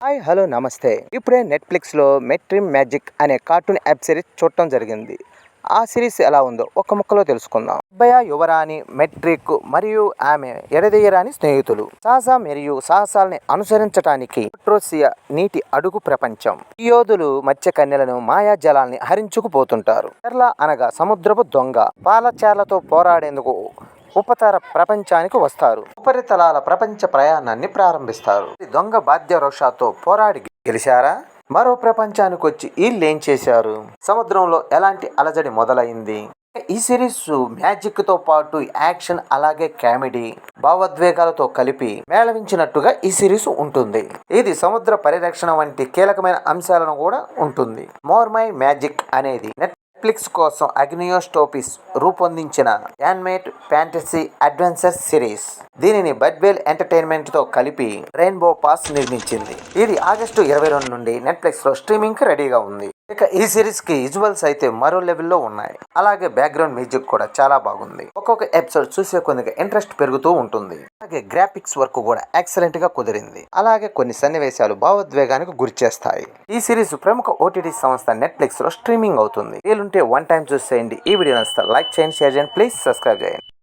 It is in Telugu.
హాయ్ హలో నమస్తే. ఇప్పుడే నెట్‌ఫ్లిక్స్‌లో 'మెట్రిమ్ మ్యాజిక్' అనే కార్టూన్ యాప్ సిరీస్ చూడటం జరిగింది. ఆ సిరీస్ ఎలా ఉందో ఒక్క ముక్కలో తెలుసుకుందాం. అబ్బయ యువరాణి మెట్రిక్ మరియు ఆమె ఎడదీయరాని స్నేహితులు. సాహస మరియు సాహసాల్ని అనుసరించటానికి ట్రోసియా నీటి అడుగు ప్రపంచం. ఈ యోధులు మత్స్యకన్యలను మాయాజాలాల్ని హరించుకుపోతుంటారు. చెర్ల అనగా సముద్రపు దొంగ. పాలచార్లతో పోరాడేందుకు ఉపతర ప్రపంచానికి వస్తారు. ఉపరితలాల ప్రపంచ ప్రయాణాన్ని ప్రారంభిస్తారు. ఈ దొంగ బాధ్య రోషాతో పోరాడి గెలిచారా? మరో ప్రపంచానికి వచ్చి వీళ్ళేం చేశారు? సముద్రంలో ఎలాంటి అలజడి మొదలైంది? ఈ సిరీస్ మ్యాజిక్ తో పాటు యాక్షన్ అలాగే కామెడీ భావోద్వేగాలతో కలిపి మేళవించినట్టుగా ఈ సిరీస్ ఉంటుంది. ఇది సముద్ర పరిరక్షణ వంటి కీలకమైన అంశాలను కూడా ఉంటుంది. మోర్ మై మ్యాజిక్ అనేది నెట్‌ఫ్లిక్స్ కోసం అగ్నియోస్టోపిస్ రూపొందించిన యానిమేట్ ఫ్యాంటసీ అడ్వెంచర్ సిరీస్. దీనిని బడ్వెల్ ఎంటర్టైన్మెంట్ తో కలిపి రెయిన్బో పాస్ నిర్మించింది. ఇది ఆగస్టు 22 నుండి నెట్‌ఫ్లిక్స్ లో స్ట్రీమింగ్ కి రెడీగా ఉంది. ఇక ఈ సిరీస్ కి విజువల్స్ అయితే మరో లెవెల్లో ఉన్నాయి. అలాగే బ్యాక్గ్రౌండ్ మ్యూజిక్ కూడా చాలా బాగుంది. ఒక్కొక్క ఎపిసోడ్ చూసే కొద్దిగా ఇంట్రెస్ట్ పెరుగుతూ ఉంటుంది. అలాగే గ్రాఫిక్స్ వర్క్ కూడా ఎక్సలెంట్ గా కుదిరింది. అలాగే కొన్ని సన్నివేశాలు భావోద్వేగానికి గురి చేస్తాయి. ఈ సిరీస్ ప్రముఖ ఓటీటీ సంస్థ నెట్‌ఫ్లిక్స్ లో స్ట్రీమింగ్ అవుతుంది. వీలుంటే వన్ టైం చూసేయండి. ఈ వీడియో నచ్చితే లైక్ చేయండి, షేర్ చేయండి, ప్లీజ్ సబ్స్క్రైబ్ చేయండి.